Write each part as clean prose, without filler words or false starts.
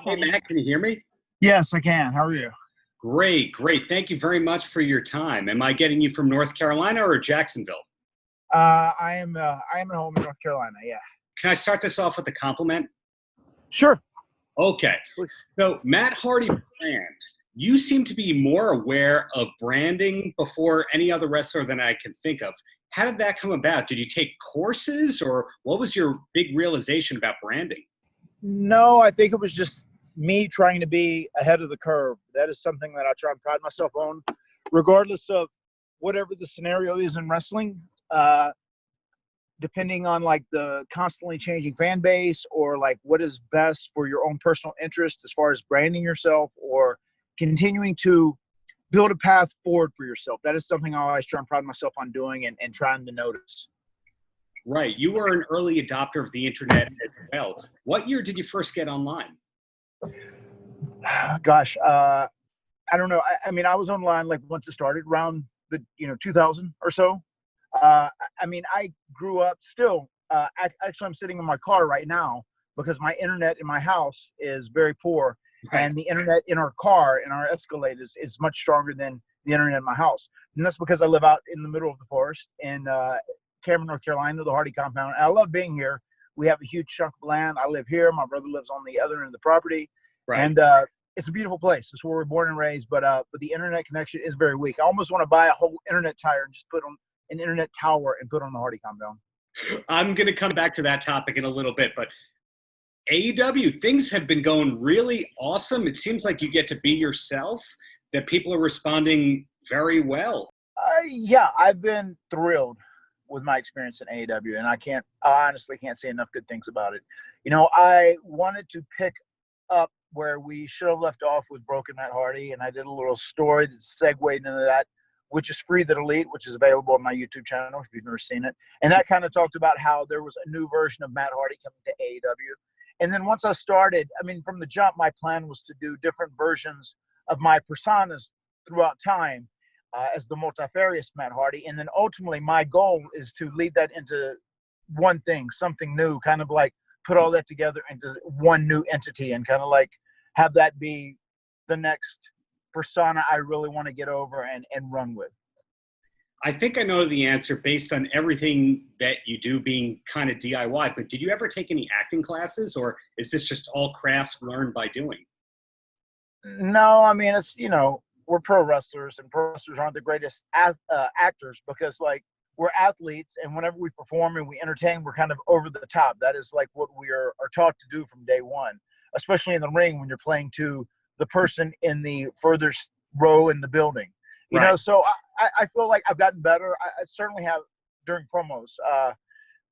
Hey, Matt, can you hear me? Yes, I can. How are you? Great, great. Thank you very much for your time. Am I getting you from North Carolina or Jacksonville? I am at home in North Carolina. Yeah. Can I start this off with a compliment? Sure. Okay. So, Matt Hardy brand, you seem to be more aware of branding before any other wrestler than I can think of. How did that come about? Did you take courses, or what was your big realization about branding? No, I think it was just me trying to be ahead of the curve. That is something that I try and pride myself on, regardless of whatever the scenario is in wrestling. Depending on like the constantly changing fan base or like what is best for your own personal interest as far as branding yourself or continuing to build a path forward for yourself. That is something I always try and pride myself on doing and trying to notice. Right. You were an early adopter of the internet as well. What year did you first get online? Gosh, I don't know. I mean, I was online like once it started around the 2000 or so. I mean, I grew up still. Actually, I'm sitting in my car right now because my internet in my house is very poor, Right. and the internet in our car in our Escalade is much stronger than the internet in my house. And that's because I live out in the middle of the forest in Cameron, North Carolina, the Hardy compound. And I love being here. We have a huge chunk of land. I live here. My brother lives on the other end of the property, Right. and it's a beautiful place. It's where we're born and raised. But the internet connection is very weak. I almost want to buy a whole internet tire and just put on an internet tower and put on the Hardy compound. I'm going to come back to that topic in a little bit, but AEW, things have been going really awesome. It seems like you get to be yourself, that people are responding very well. Yeah, I've been thrilled with my experience in AEW, and I honestly can't say enough good things about it. I wanted to pick up where we should have left off with Broken Matt Hardy, and I did a little story that segued into that, which is Free the Elite, which is available on my YouTube channel if you've never seen it. And that kind of talked about how there was a new version of Matt Hardy coming to AEW. And then once I started, I mean, from the jump, my plan was to do different versions of my personas throughout time as the multifarious Matt Hardy. And then ultimately my goal is to lead that into one thing, something new, kind of like put all that together into one new entity and kind of like have that be the next persona I really want to get over and run with. I think I know the answer based on everything that you do being kind of DIY, but did you ever take any acting classes, or is this just all crafts learned by doing? No, I mean, it's, we're pro wrestlers, and pro wrestlers aren't the greatest actors because like we're athletes, and whenever we perform and we entertain, we're kind of over the top. That is like what we are taught to do from day one, especially in the ring when you're playing to the person in the furthest row in the building. Right. So I feel like I've gotten better. I certainly have during promos.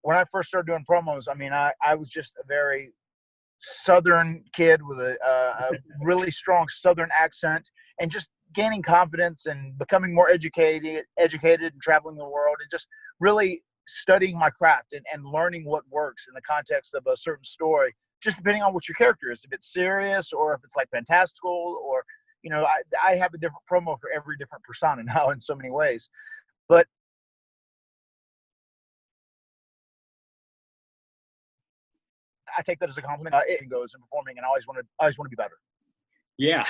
When I first started doing promos, I mean, I was just a very Southern kid with a really strong Southern accent, and just gaining confidence and becoming more educated and traveling the world and just really studying my craft and learning what works in the context of a certain story, just depending on what your character is, if it's serious or if it's like fantastical or, I have a different promo for every different persona now in so many ways. But I take that as a compliment. It goes in performing, and I always want to be better. Yeah.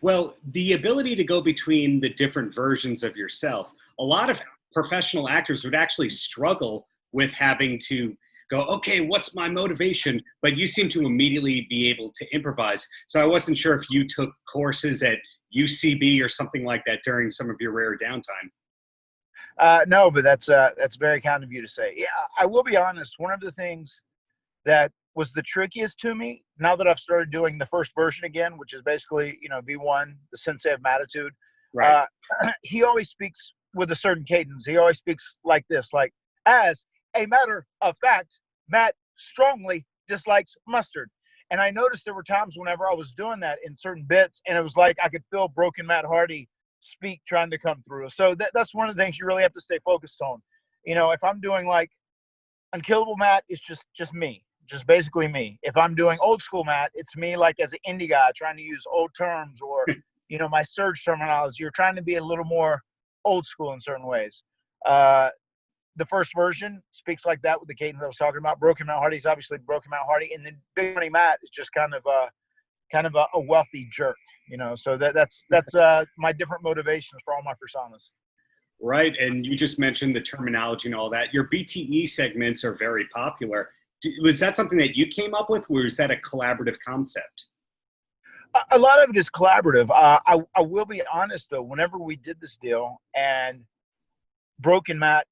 Well, the ability to go between the different versions of yourself, a lot of professional actors would actually struggle with having to go, okay, what's my motivation? But you seem to immediately be able to improvise. So I wasn't sure if you took courses at UCB or something like that during some of your rare downtime. No, but that's very kind of you to say. Yeah, I will be honest. One of the things that was the trickiest to me, now that I've started doing the first version again, which is basically, V1, the Sensei of Mattitude. Right. He always speaks with a certain cadence. He always speaks like this, like, as a matter of fact, Matt strongly dislikes mustard. And I noticed there were times whenever I was doing that in certain bits, and it was like I could feel Broken Matt Hardy speak trying to come through. So that's one of the things you really have to stay focused on. If I'm doing like Unkillable Matt, it's just me. Just basically me. If I'm doing old school Matt, it's me like as an indie guy trying to use old terms or, my surge terminology. You're trying to be a little more old school in certain ways. The first version speaks like that with the cadence I was talking about. Broken Matt Hardy's obviously Broken Matt Hardy. And then Big Money Matt is just kind of kind of a wealthy jerk, you know. So that's my different motivations for all my personas. Right. And you just mentioned the terminology and all that. Your BTE segments are very popular. Was that something that you came up with, or is that a collaborative concept? A lot of it is collaborative. I will be honest though, whenever we did this deal and Broken Matt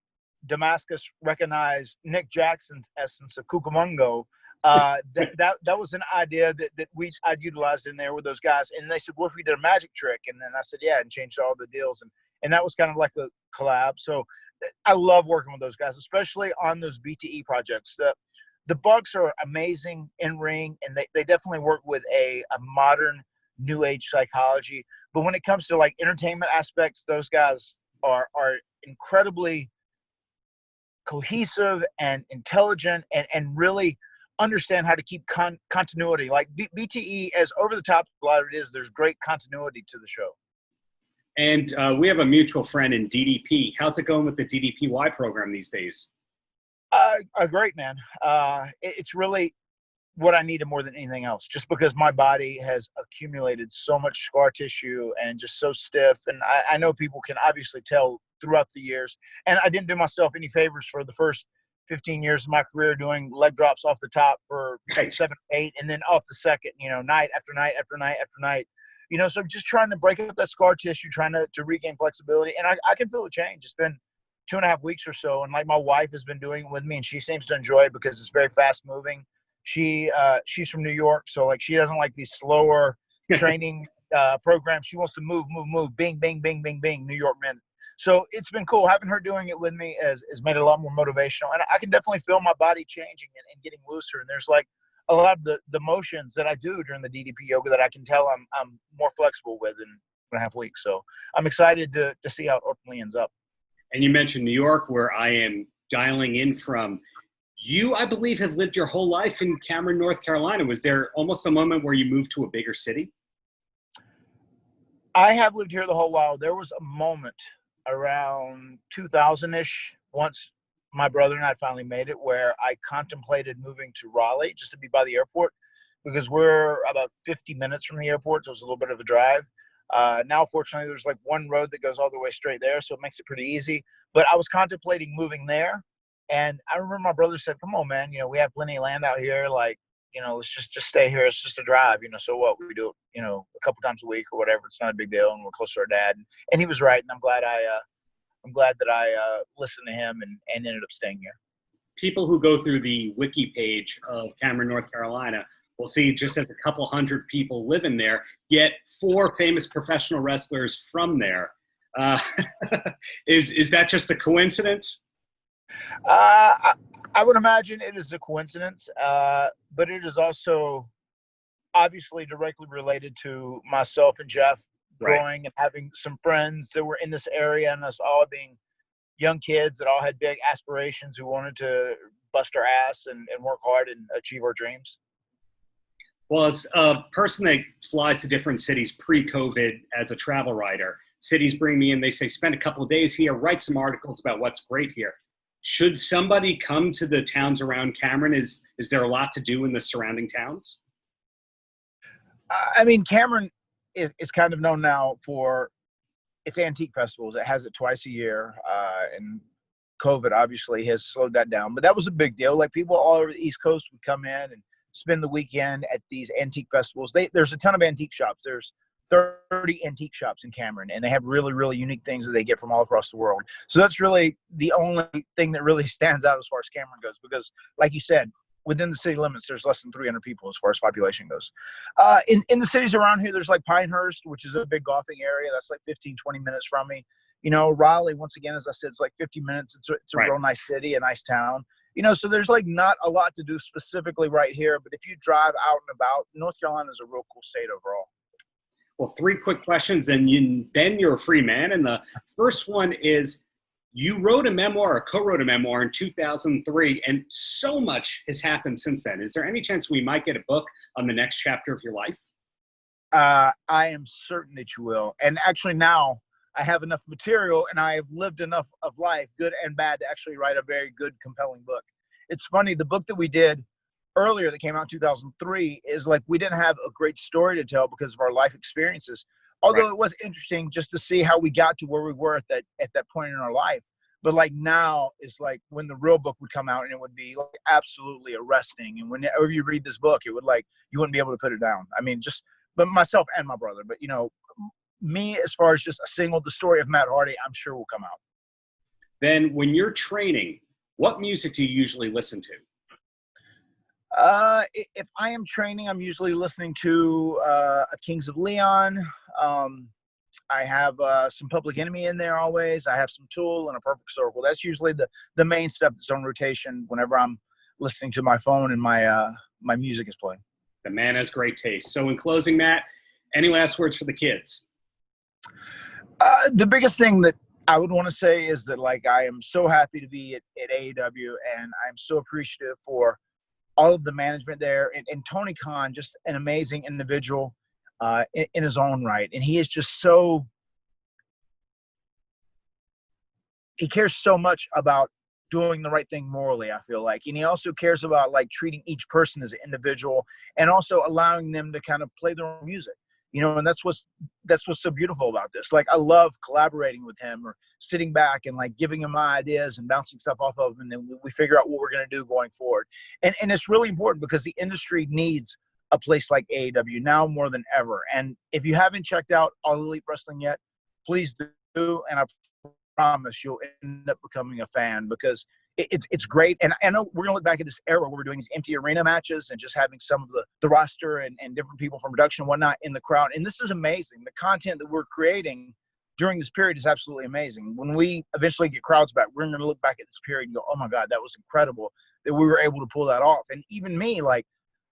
Damascus recognized Nick Jackson's essence of Cucamongo, that was an idea that I'd utilized in there with those guys. And they said, what if we did a magic trick? And then I said, yeah, and changed all the deals. And that was kind of like a collab. So I love working with those guys, especially on those BTE projects. The Bucks are amazing in ring, and they definitely work with a modern new age psychology. But when it comes to like entertainment aspects, those guys are incredibly cohesive and intelligent and really understand how to keep continuity. Like BTE, as over the top a lot of it is, there's great continuity to the show. And we have a mutual friend in DDP. How's it going with the DDPY program these days? Great, man. It's really what I needed more than anything else, just because my body has accumulated so much scar tissue and just so stiff. And I know people can obviously tell throughout the years. And I didn't do myself any favors for the first 15 years of my career doing leg drops off the top for 7, 8, and then off the second, you know, night after night after night after night. You know, so I'm just trying to break up that scar tissue, trying to regain flexibility. And I can feel a change. It's been 2.5 weeks or so. And like my wife has been doing it with me, and she seems to enjoy it because it's very fast moving. She's from New York. So like, she doesn't like these slower training programs. She wants to move, bing, bing, bing, bing, bing, New York men. So it's been cool. Having her doing it with me has made it a lot more motivational. And I can definitely feel my body changing and getting looser. And there's like a lot of the motions that I do during the DDP yoga that I can tell I'm more flexible with in 2.5 weeks. So I'm excited to see how it ultimately ends up. And you mentioned New York, where I am dialing in from. You, I believe, have lived your whole life in Cameron, North Carolina. Was there almost a moment where you moved to a bigger city? I have lived here the whole while. There was a moment around 2000-ish, once my brother and I finally made it, where I contemplated moving to Raleigh just to be by the airport, because we're about 50 minutes from the airport, so it's a little bit of a drive. Now, fortunately, there's like one road that goes all the way straight there, so it makes it pretty easy. But I was contemplating moving there, and I remember my brother said, come on, man, you know, we have plenty of land out here, like, you know, let's just stay here. It's just a drive, you know, so what, we do it, you know, a couple times a week or whatever. It's not a big deal, and we're close to our dad. And he was right, and I'm glad that I listened to him and ended up staying here. People who go through the wiki page of Cameron, North Carolina, will see just as a couple hundred people live in there, yet 4 famous professional wrestlers from there. Is that just a coincidence? I would imagine it is a coincidence, but it is also obviously directly related to myself and Jeff growing and having some friends that were in this area, and us all being young kids that all had big aspirations who wanted to bust our ass and work hard and achieve our dreams. Well, as a person that flies to different cities pre-COVID as a travel writer, cities bring me in, they say, spend a couple of days here, write some articles about what's great here. Should somebody come to the towns around Cameron? Is there a lot to do in the surrounding towns? I mean, Cameron is kind of known now for its antique festivals. It has it twice a year, and COVID obviously has slowed that down. But that was a big deal. Like, people all over the East Coast would come in and spend the weekend at these antique festivals. There's a ton of antique shops. There's 30 antique shops in Cameron, and they have really, really unique things that they get from all across the world. So that's really the only thing that really stands out as far as Cameron goes, because like you said, within the city limits, there's less than 300 people as far as population goes. In the cities around here, there's like Pinehurst, which is a big golfing area. That's like 15, 20 minutes from me. You know, Raleigh, once again, as I said, it's like 50 minutes. It's a real nice city, a nice town. You know, so there's like not a lot to do specifically right here. But if you drive out and about, North Carolina is a real cool state overall. Well, 3 quick questions, and then you're a free man. And the first one is, you wrote a memoir, or co-wrote a memoir in 2003, and so much has happened since then. Is there any chance we might get a book on the next chapter of your life? I am certain that you will. And actually now I have enough material and I have lived enough of life, good and bad, to actually write a very good, compelling book. It's funny, the book that we did earlier that came out in 2003 is like we didn't have a great story to tell because of our life experiences. Although It was interesting just to see how we got to where we were at that point in our life. But like now it's like when the real book would come out and it would be like absolutely arresting. And whenever you read this book, it would like, you wouldn't be able to put it down. I mean, but myself and my brother, but me, as far as just the story of Matt Hardy, I'm sure will come out. Then when you're training, what music do you usually listen to? If I am training, I'm usually listening to Kings of Leon. I have some Public Enemy in there always. I have some Tool and A Perfect Circle. That's usually the main stuff that's on rotation whenever I'm listening to my phone and my music is playing. The man has great taste. So in closing, Matt, any last words for the kids? The biggest thing that I would want to say is that like I am so happy to be at AEW, and I'm so appreciative for all of the management there, and Tony Khan, just an amazing individual in his own right. And he is just he cares so much about doing the right thing morally, I feel like. And he also cares about like treating each person as an individual and also allowing them to kind of play their own music. And that's what's so beautiful about this. Like, I love collaborating with him or sitting back and like giving him my ideas and bouncing stuff off of him, and then we figure out what we're going to do going forward. And it's really important because the industry needs a place like AEW now more than ever. And if you haven't checked out All Elite Wrestling yet, please do. And I promise you'll end up becoming a fan because it's great. And I know we're going to look back at this era where we're doing these empty arena matches and just having some of the roster and different people from production and whatnot in the crowd. And this is amazing. The content that we're creating during this period is absolutely amazing. When we eventually get crowds back, we're going to look back at this period and go, oh my God, that was incredible that we were able to pull that off. And even me, like,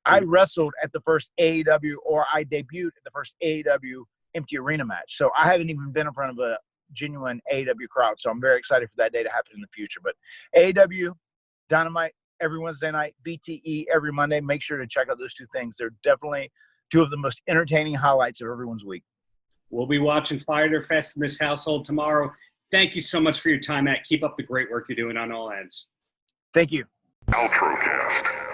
I wrestled at the first AEW, or I debuted at the first AEW empty arena match. So I haven't even been in front of a genuine AEW crowd. So I'm very excited for that day to happen in the future. But AEW, Dynamite every Wednesday night, BTE every Monday. Make sure to check out those two things. They're definitely two of the most entertaining highlights of everyone's week. We'll be watching Fighter Fest in this household tomorrow. Thank you so much for your time, Matt. Keep up the great work you're doing on all ends. Thank you. Paltrocast.